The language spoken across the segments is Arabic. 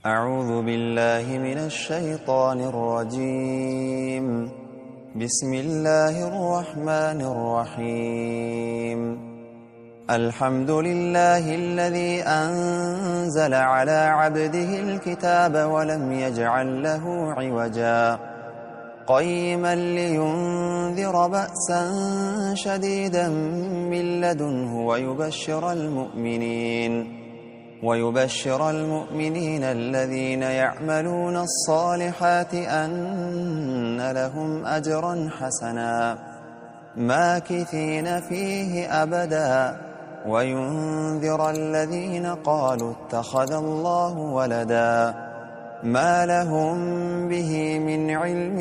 أعوذ بالله من الشيطان الرجيم. بسم الله الرحمن الرحيم. الحمد لله الذي أنزل على عبده الكتاب ولم يجعل له عوجا قيما لينذر بأسا شديدا من لدنه ويبشر المؤمنين الذين يعملون الصالحات أن لهم أجرا حسنا ماكثين فيه أبدا وينذر الذين قالوا اتخذ الله ولدا ما لهم به من علم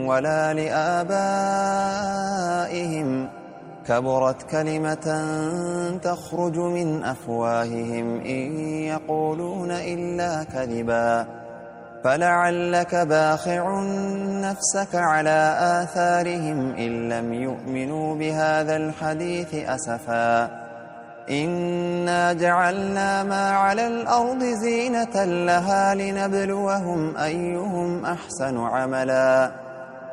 ولا لآبائهم كبرت كلمة تخرج من أفواههم إن يقولون إلا كذبا فلعلك باخع نفسك على آثارهم إن لم يؤمنوا بهذا الحديث أسفا إنا جعلنا ما على الأرض زينة لها لنبلوهم أيهم أحسن عملا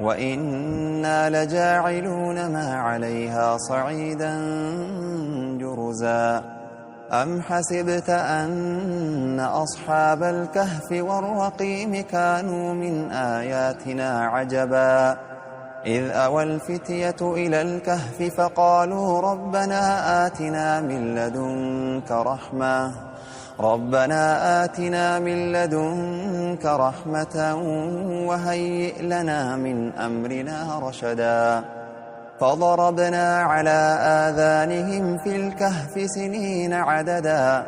وإنا لجاعلون ما عليها صعيدا جرزا أم حسبت أن أصحاب الكهف والرقيم كانوا من آياتنا عجبا إذ أوى الفتية إلى الكهف فقالوا ربنا آتنا من لدنك رحمة وهيئ لنا من أمرنا رشدا فضربنا على آذانهم في الكهف سنين عددا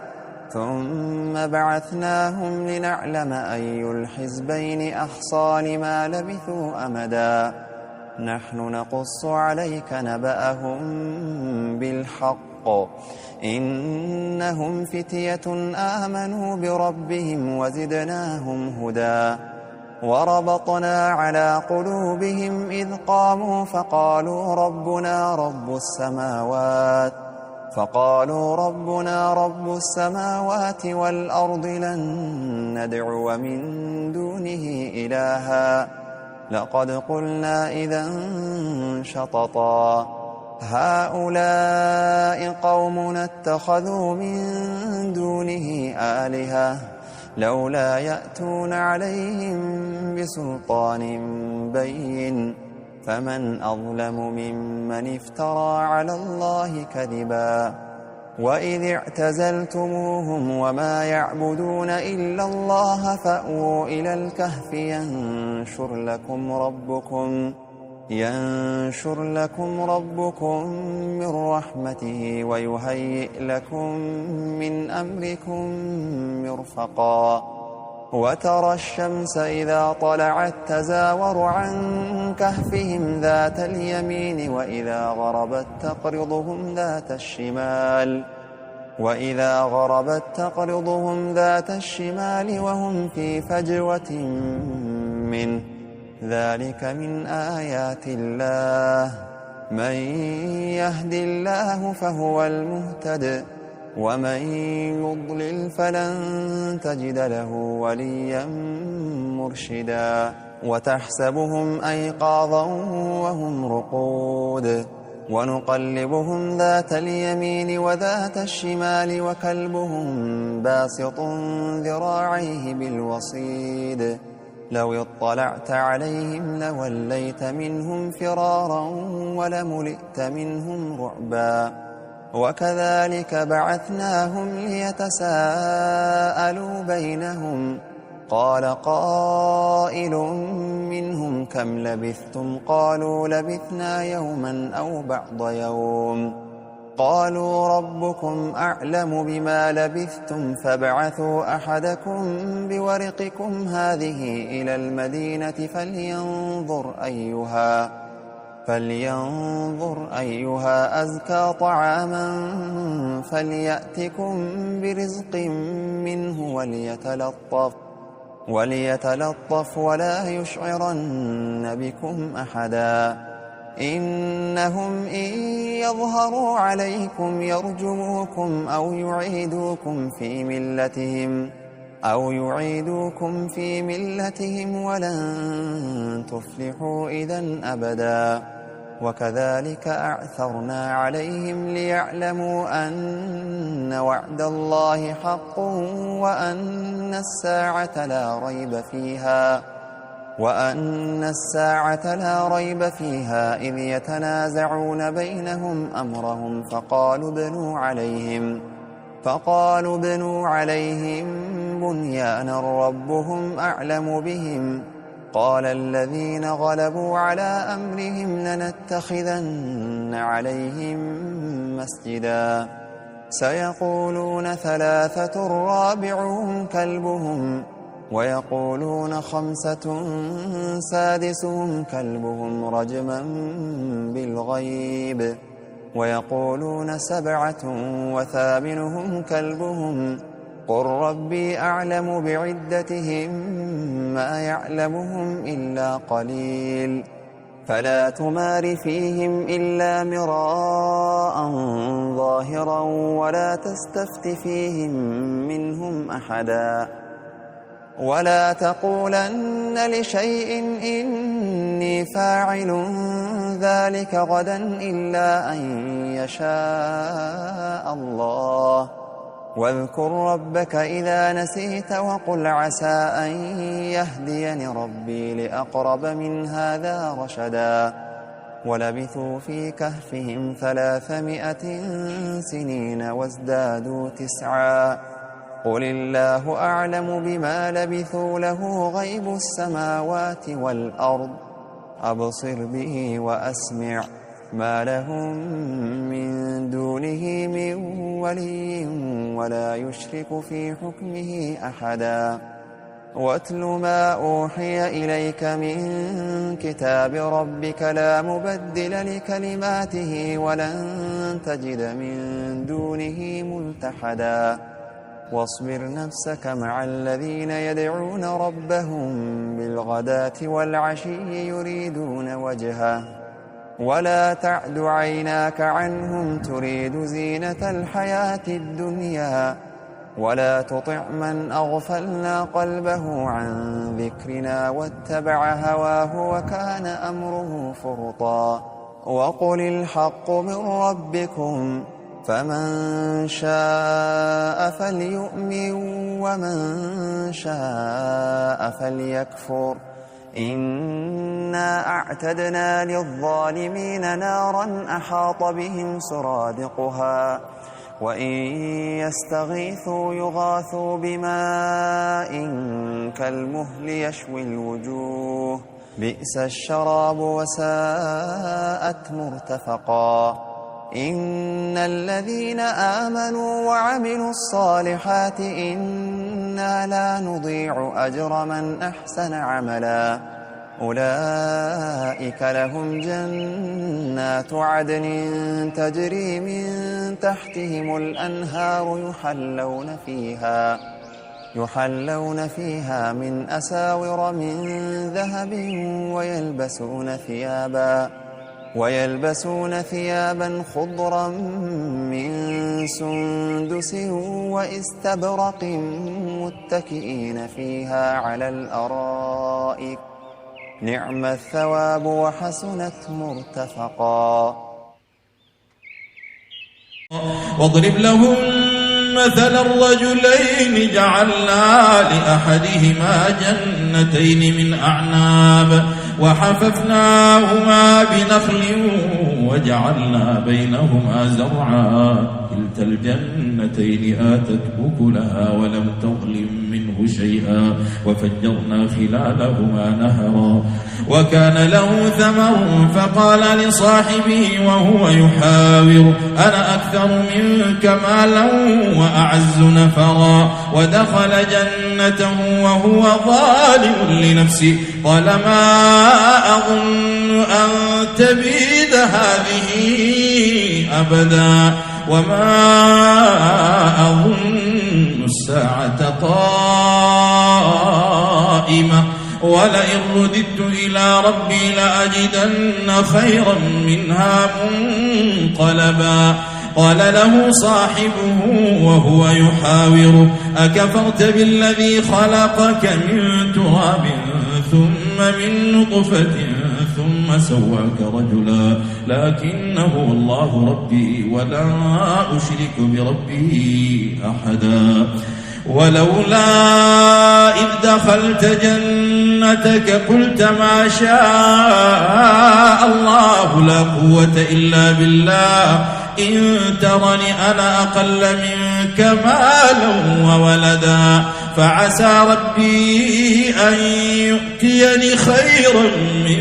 ثم بعثناهم لنعلم أي الحزبين أحصى لما لبثوا أمدا نحن نقص عليك نبأهم بالحق إنهم فتية آمنوا بربهم وزدناهم هدى وربطنا على قلوبهم إذ قاموا فقالوا ربنا رب السماوات والأرض لن ندعو من دونه إلها لقد قلنا إذا شططا هؤلاء قومنا اتخذوا من دونه آلهة لولا يأتون عليهم بسلطان بين فمن أظلم ممن افترى على الله كذبا وإذ اعتزلتموهم وما يعبدون إلا الله فأووا إلى الكهف ينشر لكم ربكم من رحمته ويهيئ لكم من أمركم مرفقا وترى الشمس إذا طلعت تزاور عن كهفهم ذات اليمين وإذا غربت تقرضهم ذات الشمال وهم في فجوة منه ذلك من آيات الله من يهد الله فهو المهتد ومن يضلل فلن تجد له وليا مرشدا وتحسبهم أيقاظا وهم رقود ونقلبهم ذات اليمين وذات الشمال وكلبهم باسط ذراعيه بالوصيد لو اطلعت عليهم لوليت منهم فرارا ولملئت منهم رعبا وكذلك بعثناهم ليتساءلوا بينهم قال قائل منهم كم لبثتم قالوا لبثنا يوما أو بعض يوم قالوا ربكم أعلم بما لبثتم فابعثوا أحدكم بورقكم هذه إلى المدينة فلينظر أيها أزكى طعاما فليأتكم برزق منه وليتلطف ولا يشعرن بكم أحدا إنهم إن يظهروا عليكم يرجموكم أو يعيدوكم في ملتهم أو يعيدوكم في ملتهم ولن تفلحوا إذن أبدا. وكذلك أعثرنا عليهم ليعلموا أن وعد الله حق وأن الساعة لا ريب فيها إذ يتنازعون بينهم أمرهم فقالوا ابنوا عليهم بنيانا ربهم أعلم بهم. قال الذين غلبوا على أمرهم لنتخذن عليهم مسجدا. سيقولون 3 رابعهم كلبهم ويقولون 5 سادسهم كلبهم رجما بالغيب ويقولون 7 وثامنهم كلبهم قل ربي أعلم بعدتهم ما يعلمهم إلا قليل. فلا تمار فيهم إلا مراء ظاهرا ولا تستفت فيهم منهم أحدا. ولا تقولن لشيء إني فاعل ذلك غدا إلا أن يشاء الله. واذكر ربك إذا نسيت وقل عسى أن يهديني ربي لأقرب من هذا رشدا. ولبثوا في كهفهم 300 سنين وازدادوا 9. قل الله أعلم بما لبثوا له غيب السماوات والأرض أبصر به وأسمع ما لهم من دونه من ولي ولا يشرك في حكمه أحدا. واتل ما أوحي إليك من كتاب ربك لا مبدل لكلماته ولن تجد من دونه ملتحدا. واصبر نفسك مع الذين يدعون ربهم بالغداة والعشي يريدون وجهه ولا تعد عيناك عنهم تريد زينة الحياة الدنيا. ولا تطع من أغفلنا قلبه عن ذكرنا واتبع هواه وكان أمره فرطا. وقل الحق من ربكم فمن شاء فليؤمن ومن شاء فليكفر. إنا أعتدنا للظالمين نارا أحاط بهم سرادقها وإن يستغيثوا يغاثوا بماء كالمهل يشوي الوجوه بئس الشراب وساءت مرتفقا. إن الذين آمنوا وعملوا الصالحات إنا لا نضيع أجر من أحسن عملا. أولئك لهم جنات عدن تجري من تحتهم الأنهار يحلون فيها من أساور من ذهب ويلبسون ثيابا خضرا من سندس واستبرق متكئين فيها على الأرائك نعم الثواب وحسنت مرتفقا. واضرب لهم مثل الرجلين جعلنا لأحدهما جنتين من أعناب وحففناهما بنخل وجعلنا بينهما زرعا كلتا الجنتين آتت أكلها ولم تظلم منه شيئا وفجرنا خلالهما نهرا وكان له ثمر فقال لصاحبه وهو يحاور أنا أكثر منك مالا وأعز نفرا ودخل جنته وهو ظالم لنفسه قال ما أظن أن تبيد هذه أبدا وما أظن الساعة قائمة ولئن رددت إلى ربي لأجدن خيرا منها منقلبا قال له صاحبه وهو يحاوره أكفرت بالذي خلقك من تراب ثم من نطفة ثم سواك رجلا لكنه الله ربي ولا أشرك بربي أحدا ولولا إذ دخلت جنتك قلت ما شاء الله لا قوة إلا بالله إن ترني أنا أقل منك مالا وولدا فعسى ربي أن يؤتيني خيرا من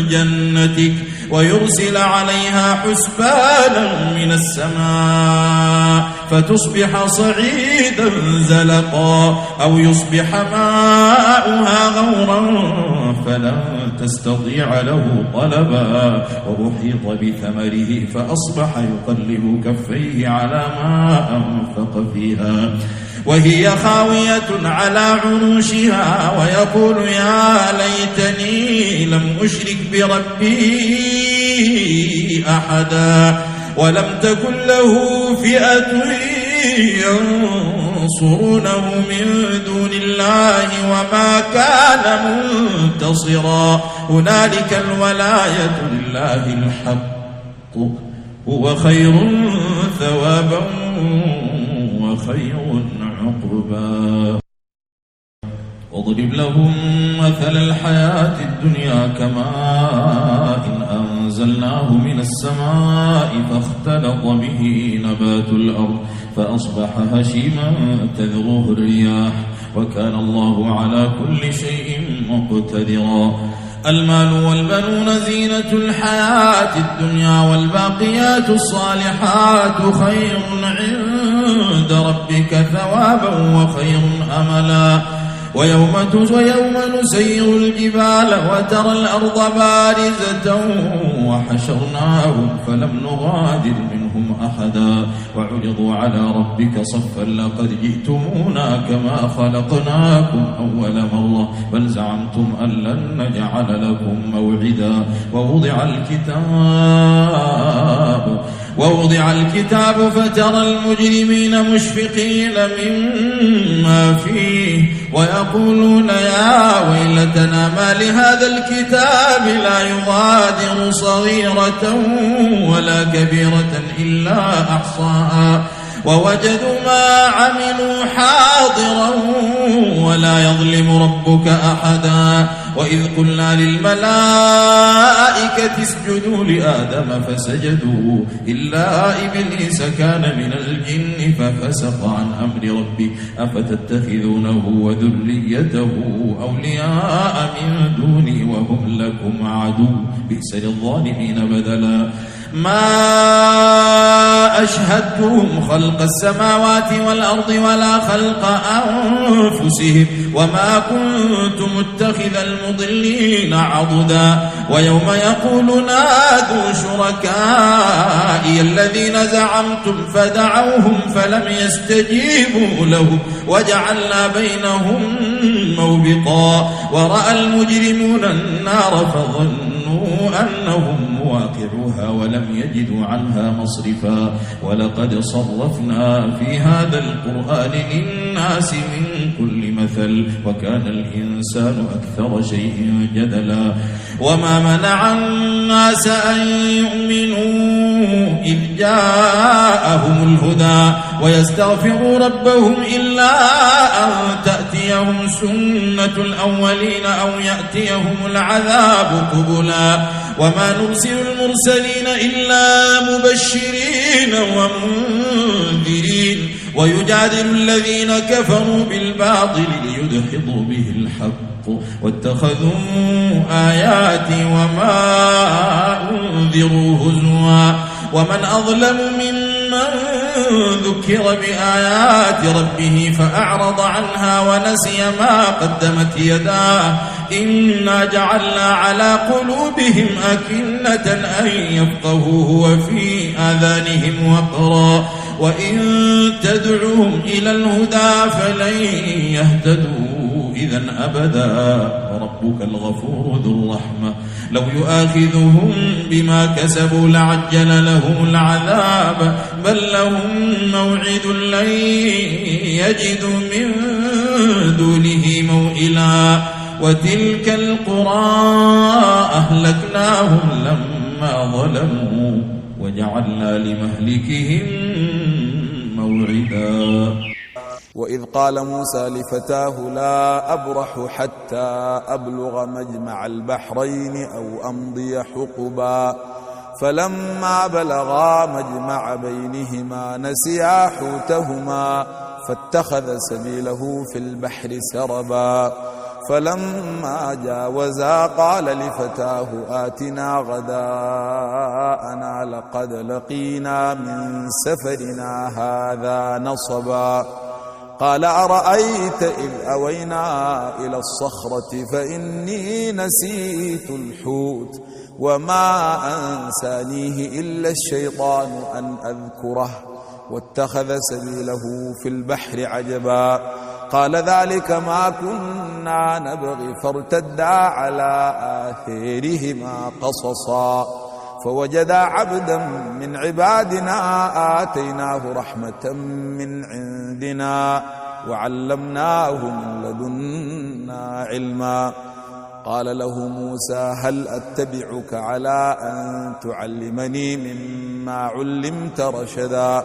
جنتك ويرسل عليها حسبانا من السماء فتصبح صعيدا زلقا أو يصبح ماؤها غورا فلن تستطيع له طلبا وأحيط بثمره فأصبح يقلب كفيه على ما أنفق فيها وهي خاوية على عروشها ويقول يا ليتني لم أشرك بربي أحدا ولم تكن له فئة ينصرونه من دون الله وما كان منتصرا هنالك الولاية لله الحق هو خير ثوابا وخير عقبا واضرب لهم مثل الحياة الدنيا كماء أنزلناه من السماء فاختلط به نبات الأرض فأصبح هشيما تذروه الرياح وكان الله على كل شيء مقتدرا المال والبنون زينة الحياة الدنيا والباقيات الصالحات خير عند ربك ثوابا وخير أملا ويوم نسير الجبال وترى الأرض بارزة وحشرناهم فلم نغادر منهم أحدا وعرضوا على ربك صفا لقد جئتمونا كما خلقناكم أول مرة بل زعمتم أن لن نجعل لكم موعدا ووضع الكتاب فترى المجرمين مشفقين مما فيه ويقولون يا ويلتنا ما لهذا الكتاب لا يغادر صغيرة ولا كبيرة إلا أحصاها ووجدوا ما عملوا حاضرا ولا يظلم ربك أحدا وإذ قلنا للملائكة اسجدوا لآدم فسجدوا إلا إبليس كان من الجن ففسق عن أمر ربه أفتتخذونه وذريته أولياء من دوني وهم لكم عدو بئس للظالمين بدلا ما أشهدتهم خلق السماوات والأرض ولا خلق أنفسهم وما كنت متخذ المضلين عضدا ويوم يقول نادوا شركائي الذين زعمتم فدعوهم فلم يستجيبوا لهم وجعلنا بينهم موبقا ورأى المجرمون النار فظنوا أنهم مواقعوها ولم يجدوا عنها مصرفا ولقد صرفنا في هذا القرآن للناس من كل مثل وكان الإنسان أكثر شيء جدلا وما منع الناس أن يؤمنوا إذ جاءهم الهدى ويستغفروا ربهم إلا أن تأتيهم سنة الأولين أو يأتيهم العذاب قبلا وما نرسل المرسلين إلا مبشرين ومنذرين ويجادل الذين كفروا بالباطل ليدحضوا به الحق واتخذوا آياتي وما أنذروا هزوا ومن أظلم ممن ذكر بآيات ربه فأعرض عنها ونسي ما قدمت يداه إنا جعلنا على قلوبهم أكنة أن يفقهوه وفي آذانهم وقرا وإن تدعوهم إلى الهدى فلن يهتدوا إذا أبدا وربك الغفور ذو الرحمة لو يؤاخذهم بما كسبوا لعجل لهم العذاب بل لهم موعد لن يجدوا من دونه موئلا وتلك القرى أهلكناهم لما ظلموا وجعلنا لمهلكهم موعدا. وإذ قال موسى لفتاه لا أبرح حتى أبلغ مجمع البحرين أو أمضي حقبا فلما بلغا مجمع بينهما نسيا حوتهما فاتخذ سبيله في البحر سربا فلما جاوزا قال لفتاه آتنا غداءنا لقد لقينا من سفرنا هذا نصبا قال أرأيت إذ أوينا إلى الصخرة فإني نسيت الحوت وما أنسانيه إلا الشيطان أن أذكره واتخذ سبيله في البحر عجبا قال ذلك ما كنا نبغي فارتدا على آثارهما قصصا فوجدا عبدا من عبادنا آتيناه رحمة من عندنا وعلمناه من لدنا علما قال له موسى هل أتبعك على أن تعلمني مما علمت رشدا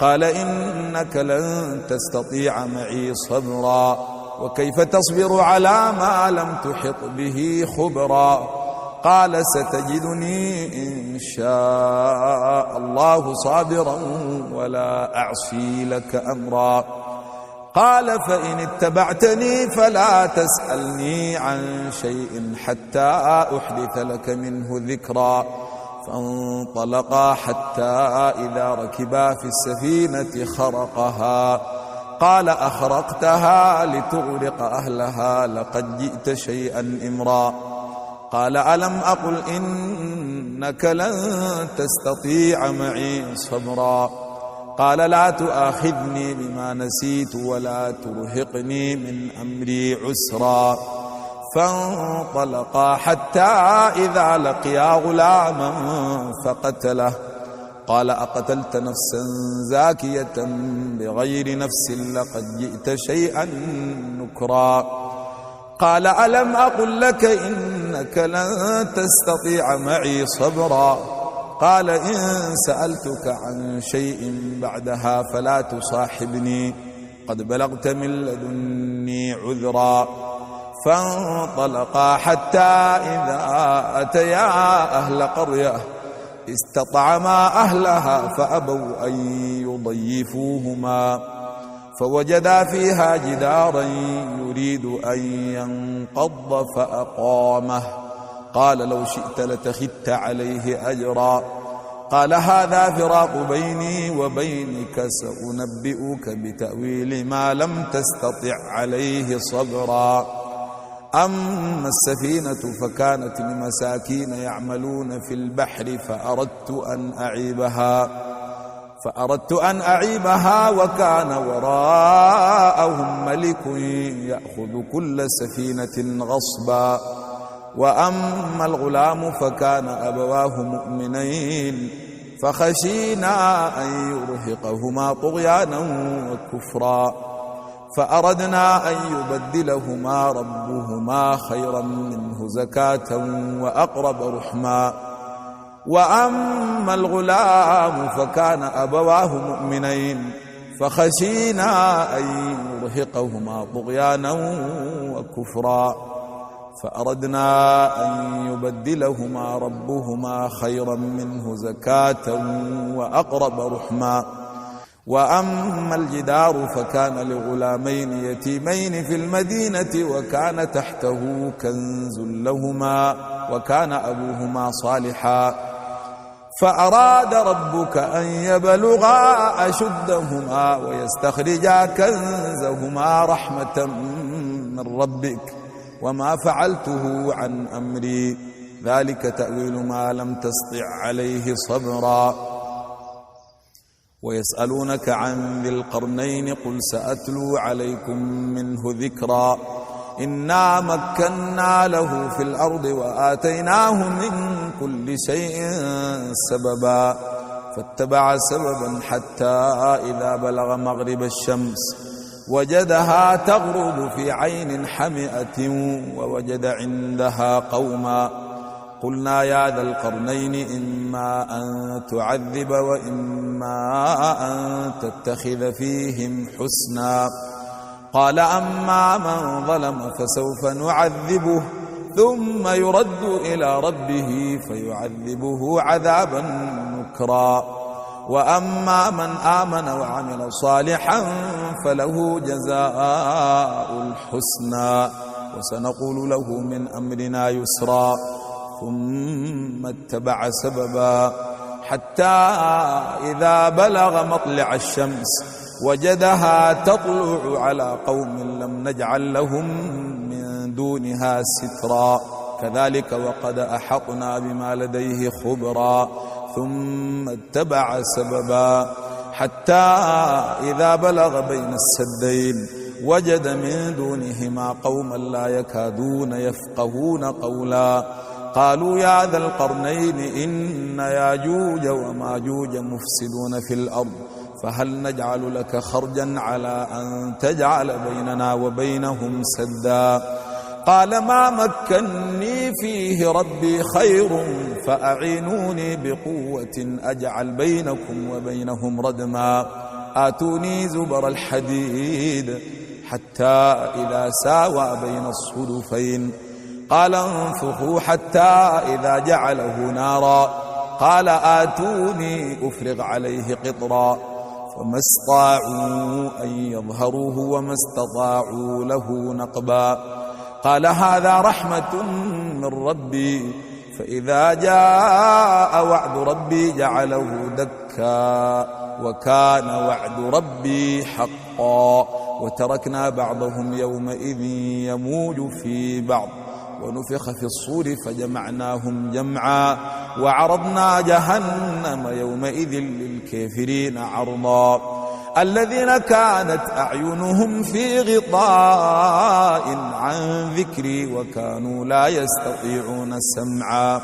قال إنك لن تستطيع معي صبرا وكيف تصبر على ما لم تحط به خبرا قال ستجدني إن شاء الله صابرا ولا أعصي لك أمرا قال فإن اتبعتني فلا تسألني عن شيء حتى أحدث لك منه ذكرا فانطلقا حتى إذا ركبا في السفينة خرقها قال أخرقتها لتغرق أهلها لقد جئت شيئا إمرا قال ألم أقل إنك لن تستطيع معي صبرا قال لا تؤاخذني بما نسيت ولا ترهقني من أمري عسرا فانطلقا حتى إذا لقيا غلاما فقتله قال أقتلت نفسا زاكية بغير نفس لقد جئت شيئا نكرا قال ألم أقل لك إنك لن تستطيع معي صبرا قال إن سألتك عن شيء بعدها فلا تصاحبني قد بلغت من لدني عذرا فانطلقا حتى إذا أتيا أهل قرية استطعما أهلها فأبوا أن يضيفوهما فوجدا فيها جدارا يريد أن ينقض فأقامه قال لو شئت لتخذت عليه أجرا قال هذا فراق بيني وبينك سأنبئك بتأويل ما لم تستطع عليه صبرا أما السفينة فكانت لمساكين يعملون في البحر فأردت أن أعيبها وكان وراءهم ملك يأخذ كل سفينة غصبا وأما الغلام فكان أبواه مؤمنين فخشينا أن يرهقهما طغيانا وكفرا فأردنا أن يبدلهما ربهما خيرا منه زكاة وأقرب رحما وأما الغلام فكان أبواه مؤمنين فخشينا أن يرهقهما طغيانا وكفرا فأردنا أن يبدلهما ربهما خيرا منه زكاة وأقرب رحما وأما الجدار فكان لغلامين يتيمين في المدينة وكان تحته كنز لهما وكان أبوهما صالحا فأراد ربك أن يبلغا أشدهما ويستخرجا كنزهما رحمة من ربك وما فعلته عن أمري ذلك تأويل ما لم تسطع عليه صبرا ويسألونك عن ذي القرنين قل سأتلو عليكم منه ذكرا إنا مكنا له في الأرض وآتيناه من كل شيء سببا فاتبع سببا حتى إذا بلغ مغرب الشمس وجدها تغرب في عين حمئة ووجد عندها قوما قلنا يا ذا القرنين إما أن تعذب وإما أن تتخذ فيهم حسنا قال أما من ظلم فسوف نعذبه ثم يرد إلى ربه فيعذبه عذابا نكرا وأما من آمن وعمل صالحا فله جزاء الحسنى وسنقول له من أمرنا يسرا ثم اتبع سببا حتى إذا بلغ مطلع الشمس وجدها تطلع على قوم لم نجعل لهم من دونها سترا كذلك وقد أحطنا بما لديه خبرا ثم اتبع سببا حتى إذا بلغ بين السدين وجد من دونهما قوما لا يكادون يفقهون قولا قالوا يا ذا القرنين إن ياجوج وماجوج مفسدون في الأرض فهل نجعل لك خرجا على أن تجعل بيننا وبينهم سدا قال ما مكني فيه ربي خير فأعينوني بقوة أجعل بينكم وبينهم ردما آتوني زبر الحديد حتى إذا ساوى بين الصدفين قال انفخوا حتى إذا جعله نارا قال آتوني أفرغ عليه قطرا فما استطاعوا أن يظهروه وما استطاعوا له نقبا قال هذا رحمة من ربي فإذا جاء وعد ربي جعله دكا وكان وعد ربي حقا وتركنا بعضهم يومئذ يموج في بعض ونفخ في الصور فجمعناهم جمعا وعرضنا جهنم يومئذ للكافرين عرضا الذين كانت أعينهم في غطاء عن ذكري وكانوا لا يستطيعون سمعا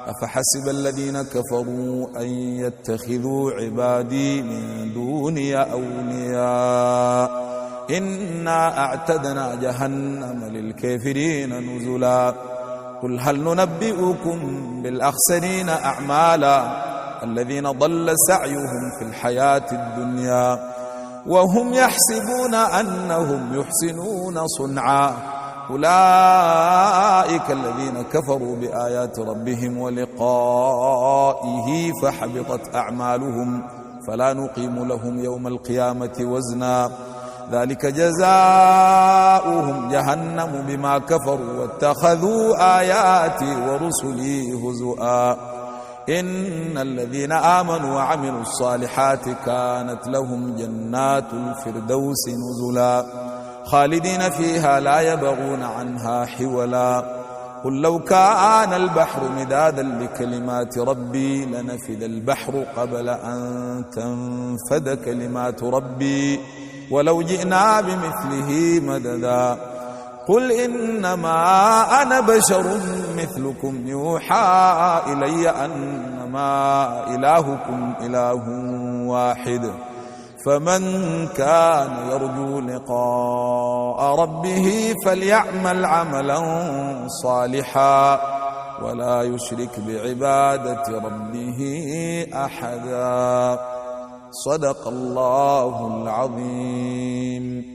أفحسب الذين كفروا أن يتخذوا عبادي من دوني أولياء إنا أعتدنا جهنم للكافرين نزلا قل هل ننبئكم بالأخسرين أعمالا الذين ضل سعيهم في الحياة الدنيا وهم يحسبون أنهم يحسنون صنعا أولئك الذين كفروا بآيات ربهم ولقائه فحبطت أعمالهم فلا نقيم لهم يوم القيامة وزنا ذلك جزاؤهم جهنم بما كفروا واتخذوا آياتي ورسلي هزؤا إن الذين آمنوا وعملوا الصالحات كانت لهم جنات الفردوس نزلا خالدين فيها لا يبغون عنها حولا قل لو كان البحر مدادا لكلمات ربي لنفد البحر قبل أن تنفد كلمات ربي ولو جئنا بمثله مددا قل إنما أنا بشر مثلكم يوحى إلي أنما إلهكم إله واحد فمن كان يرجو لقاء ربه فليعمل عملا صالحا ولا يشرك بعبادة ربه أحدا صدق الله العظيم.